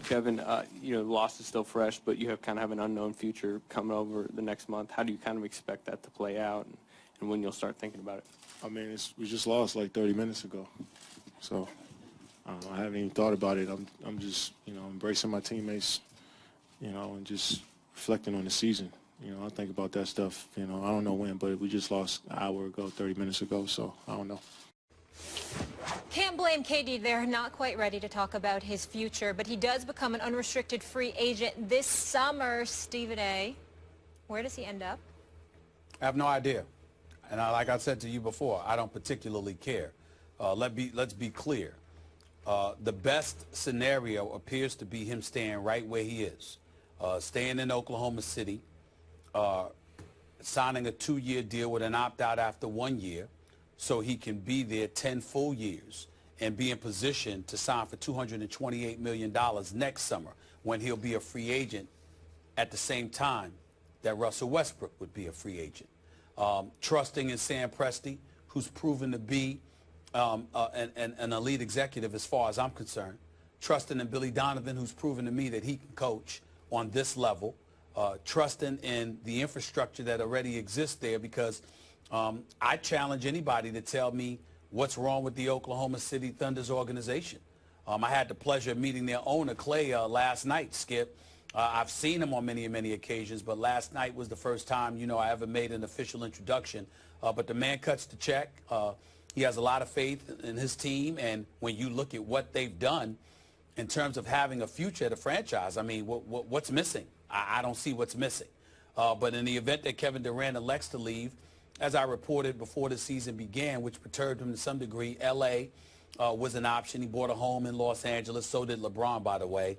Kevin, the loss is still fresh, but you kind of have an unknown future coming over the next month. How do you kind of expect that to play out, and when you'll start thinking about it? I mean, we just lost like 30 minutes ago, so I haven't even thought about it. I'm just, embracing my teammates, and just reflecting on the season. I think about that stuff. I don't know when, but we just lost an hour ago, 30 minutes ago, so I don't know. Can't blame KD. They're not quite ready to talk about his future, but he does become an unrestricted free agent this summer. Stephen A., where does he end up? I have no idea. And like I said to you before, I don't particularly care. Let's be clear. The best scenario appears to be him staying right where he is, staying in Oklahoma City, signing a 2-year deal with an opt-out after 1 year, so he can be there 10 full years and be in position to sign for $228 million next summer when he'll be a free agent at the same time that Russell Westbrook would be a free agent. Trusting in Sam Presti, who's proven to be an elite executive as far as I'm concerned. Trusting in Billy Donovan, who's proven to me that he can coach on this level. Trusting in the infrastructure that already exists there, because I challenge anybody to tell me what's wrong with the Oklahoma City Thunder's organization. I had the pleasure of meeting their owner, Clay, last night, Skip. I've seen him on many occasions, but last night was the first time, I ever made an official introduction. But the man cuts the check. He has a lot of faith in his team, and when you look at what they've done in terms of having a future at a franchise, I mean, what's missing? I don't see what's missing. But in the event that Kevin Durant elects to leave, as I reported before the season began, which perturbed him to some degree, L.A. Was an option. He bought a home in Los Angeles. So did LeBron, by the way.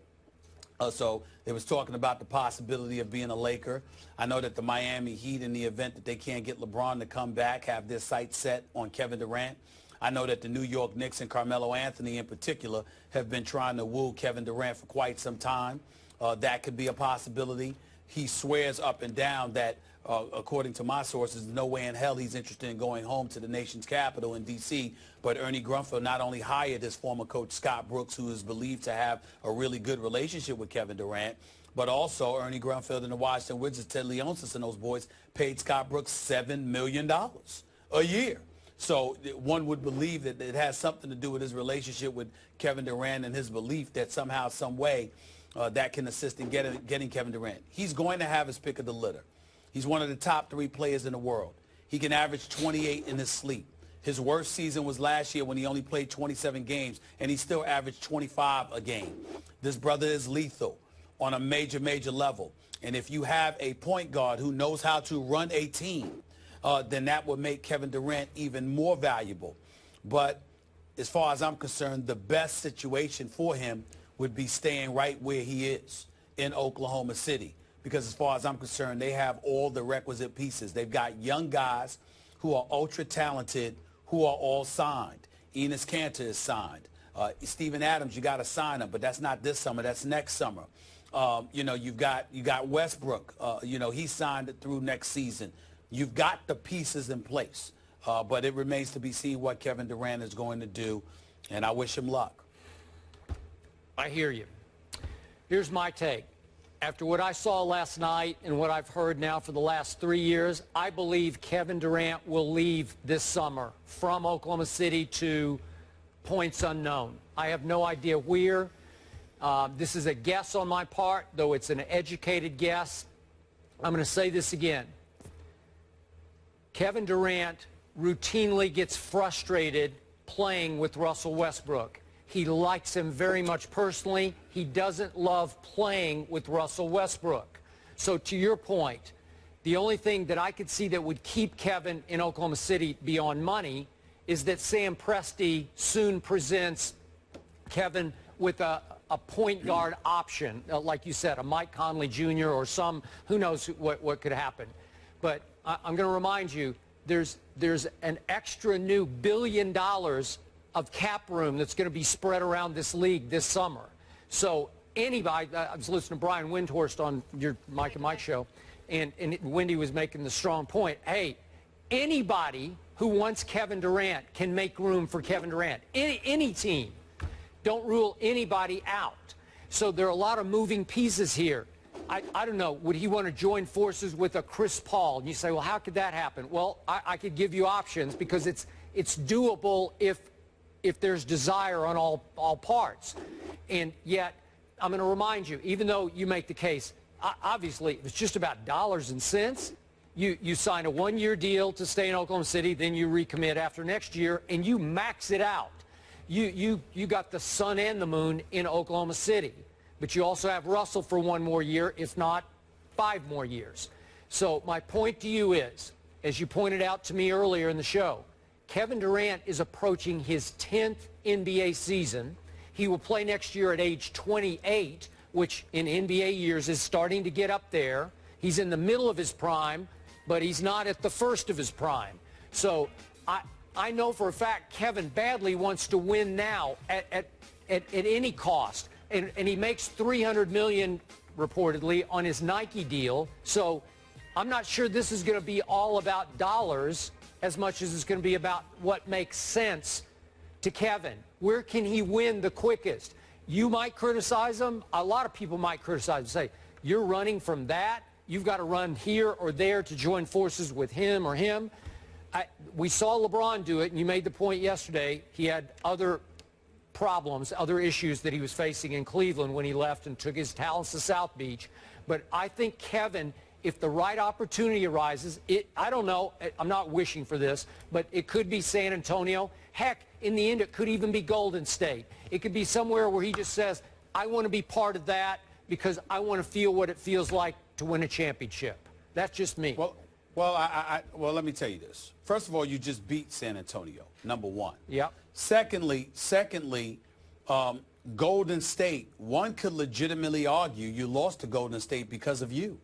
So they was talking about the possibility of being a Laker. I know that the Miami Heat, in the event that they can't get LeBron to come back, have their sights set on Kevin Durant. I know that the New York Knicks and Carmelo Anthony in particular have been trying to woo Kevin Durant for quite some time. That could be a possibility. He swears up and down that, according to my sources, no way in hell he's interested in going home to the nation's capital in D.C., but Ernie Grunfeld not only hired his former coach Scott Brooks, who is believed to have a really good relationship with Kevin Durant, but also Ernie Grunfeld and the Washington Wizards, Ted Leonsis and those boys, paid Scott Brooks $7 million a year. So one would believe that it has something to do with his relationship with Kevin Durant and his belief that somehow, some way, that can assist in getting Kevin Durant. He's going to have his pick of the litter. He's one of the top 3 players in the world. He can average 28 in his sleep. His worst season was last year when he only played 27 games, and he still averaged 25 a game. This brother is lethal on a major level. And if you have a point guard who knows how to run a team, then that would make Kevin Durant even more valuable. But as far as I'm concerned, the best situation for him would be staying right where he is in Oklahoma City. Because as far as I'm concerned, they have all the requisite pieces. They've got young guys who are ultra talented, who are all signed. Enes Kanter is signed. Steven Adams, you got to sign him, but that's not this summer. That's next summer. You got Westbrook. He's signed through next season. You've got the pieces in place, but it remains to be seen what Kevin Durant is going to do, and I wish him luck. I hear you. Here's my take. After what I saw last night and what I've heard now for the last 3 years, I believe Kevin Durant will leave this summer from Oklahoma City to points unknown. I have no idea where. This is a guess on my part, though it's an educated guess. I'm going to say this again. Kevin Durant routinely gets frustrated playing with Russell Westbrook. He likes him very much personally. He doesn't love playing with Russell Westbrook. So to your point, the only thing that I could see that would keep Kevin in Oklahoma City beyond money is that Sam Presti soon presents Kevin with a point guard option, like you said, a Mike Conley Jr. or some, who knows what could happen. But I'm going to remind you, there's an extra new $1 billion of cap room that's going to be spread around this league this summer. So anybody, I was listening to Brian Windhorst on your Mike and Mike show, and Wendy was making the strong point. Hey, anybody who wants Kevin Durant can make room for Kevin Durant. Any team. Don't rule anybody out. So there are a lot of moving pieces here. I don't know, would he want to join forces with a Chris Paul? And you say, well, how could that happen? Well, I could give you options because it's doable if there's desire on all parts. And yet, I'm going to remind you, even though you make the case, obviously, if it's just about dollars and cents, you sign a one-year deal to stay in Oklahoma City, then you recommit after next year, and you max it out. You got the sun and the moon in Oklahoma City. But you also have Russell for one more year, if not 5 more years. So my point to you is, as you pointed out to me earlier in the show, Kevin Durant is approaching his 10th NBA season. He will play next year at age 28, which in NBA years is starting to get up there. He's in the middle of his prime, but he's not at the first of his prime. So I know for a fact Kevin badly wants to win now at any cost. And he makes $300 million reportedly on his Nike deal. So I'm not sure this is going to be all about dollars as much as it's going to be about what makes sense to Kevin. Where can he win the quickest? You might criticize him. A lot of people might criticize him and say, you're running from that. You've got to run here or there to join forces with him or him. We saw LeBron do it, and you made the point yesterday. He had other problems, other issues that he was facing in Cleveland when he left and took his talents to South Beach. But I think Kevin, if the right opportunity arises, I don't know, I'm not wishing for this, but it could be San Antonio. Heck, in the end, it could even be Golden State. It could be somewhere where he just says, I want to be part of that because I want to feel what it feels like to win a championship. That's just me. Well, let me tell you this. First of all, you just beat San Antonio, number one. Yep. Secondly, Golden State, one could legitimately argue you lost to Golden State because of you.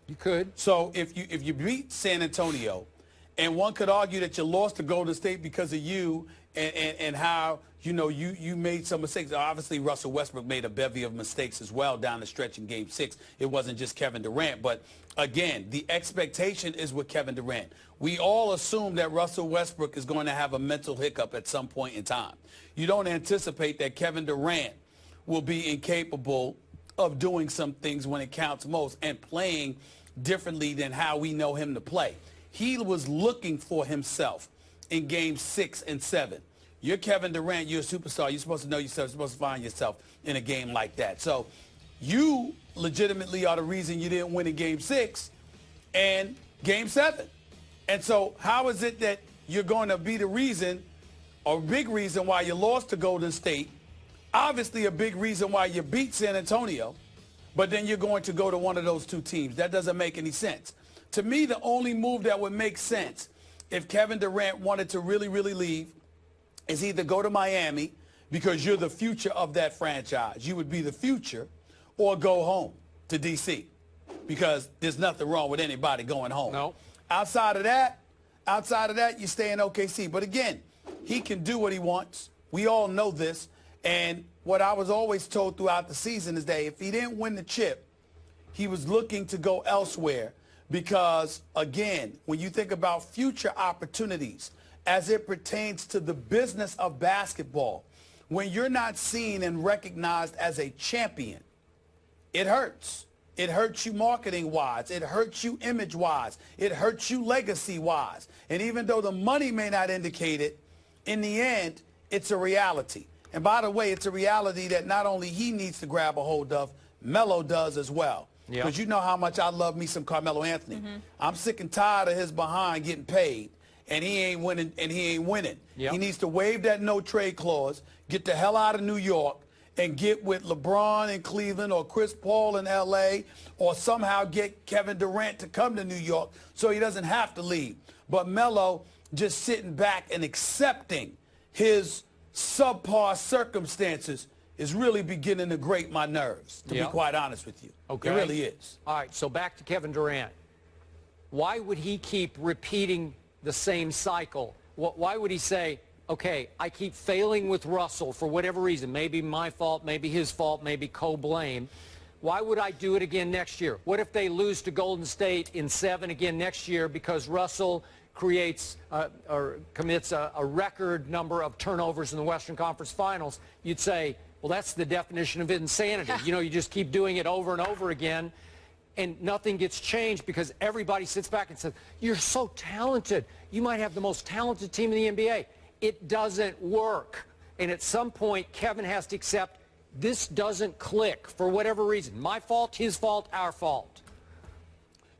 You could. So if you beat San Antonio, and one could argue that you lost to Golden State because of you and how, you made some mistakes. Obviously, Russell Westbrook made a bevy of mistakes as well down the stretch in Game 6. It wasn't just Kevin Durant. But, again, the expectation is with Kevin Durant. We all assume that Russell Westbrook is going to have a mental hiccup at some point in time. You don't anticipate that Kevin Durant will be incapable of doing some things when it counts most and playing differently than how we know him to play. He was looking for himself in Game 6 and 7. You're Kevin Durant. You're a superstar. You're supposed to know yourself. You're supposed to find yourself in a game like that. So you legitimately are the reason you didn't win in Game 6 and Game 7. And so how is it that you're going to be the reason, or a big reason why you lost to Golden State, obviously a big reason why you beat San Antonio, but then you're going to go to one of those two teams? That doesn't make any sense. To me, the only move that would make sense if Kevin Durant wanted to really, really leave is either go to Miami because you're the future of that franchise. You would be the future, or go home to D.C. because there's nothing wrong with anybody going home. No. Outside of that, you stay in OKC. But again, he can do what he wants. We all know this. And what I was always told throughout the season is that if he didn't win the chip, he was looking to go elsewhere because, again, when you think about future opportunities as it pertains to the business of basketball, when you're not seen and recognized as a champion, it hurts. It hurts you marketing-wise. It hurts you image-wise. It hurts you legacy-wise. And even though the money may not indicate it, in the end, it's a reality. And by the way, it's a reality that not only he needs to grab a hold of, Melo does as well. Because you know how much I love me some Carmelo Anthony. I'm sick and tired of his behind getting paid, and he ain't winning. He needs to waive that no-trade clause, get the hell out of New York, and get with LeBron in Cleveland or Chris Paul in L.A., or somehow get Kevin Durant to come to New York so he doesn't have to leave. But Melo just sitting back and accepting his subpar circumstances is really beginning to grate my nerves, to be quite honest with you. Okay. It really is. All right, so back to Kevin Durant. Why would he keep repeating the same cycle? Why would he say, okay, I keep failing with Russell for whatever reason, maybe my fault, maybe his fault, maybe co-blame. Why would I do it again next year? What if they lose to Golden State in 7 again next year because Russell creates or commits a record number of turnovers in the Western Conference Finals? You'd say, Well, that's the definition of insanity. You know, you just keep doing it over and over again, and nothing gets changed because everybody sits back and says, you're so talented. You might have the most talented team in the NBA. It doesn't work. And at some point, Kevin has to accept this doesn't click for whatever reason. My fault, his fault, our fault.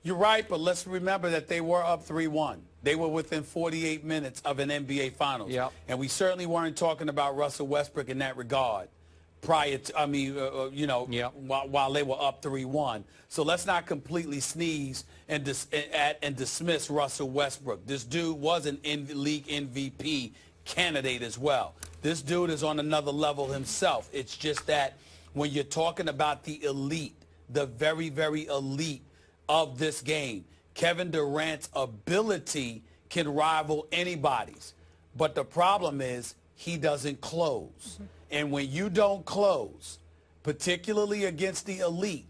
You're right, but let's remember that they were up 3-1. They were within 48 minutes of an NBA Finals. Yep. And we certainly weren't talking about Russell Westbrook in that regard prior to, you know, yep. while they were up 3-1. So let's not completely sneeze and dismiss Russell Westbrook. This dude was an league MVP candidate as well. This dude is on another level himself. It's just that when you're talking about the elite, the very, very elite of this game, Kevin Durant's ability can rival anybody's. But the problem is he doesn't close. Mm-hmm. And when you don't close, particularly against the elite,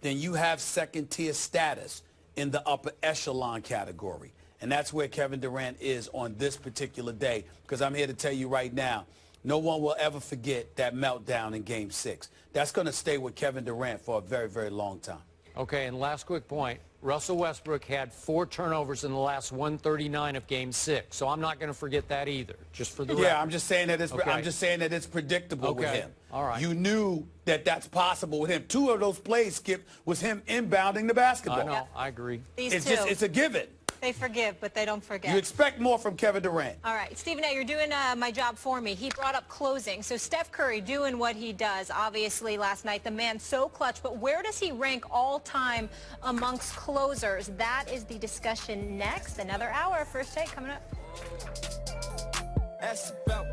then you have second-tier status in the upper echelon category. And that's where Kevin Durant is on this particular day, because I'm here to tell you right now, no one will ever forget that meltdown in Game 6. That's going to stay with Kevin Durant for a very, very long time. Okay, and last quick point. Russell Westbrook had 4 turnovers in the last 139 of Game 6, so I'm not going to forget that either. Just for the record. Yeah, I'm just saying that it's. Okay. I'm just saying that it's predictable with him. All right. You knew that that's possible with him. 2 of those plays, Skip, was him inbounding the basketball. I know. Yep. I agree. It's a given. They forgive, but they don't forget. You expect more from Kevin Durant. All right, Stephen A., you're doing my job for me. He brought up closing. So Steph Curry doing what he does, obviously, last night. The man so clutch. But where does he rank all time amongst closers? That is the discussion next. Another hour of First Take coming up. That's about.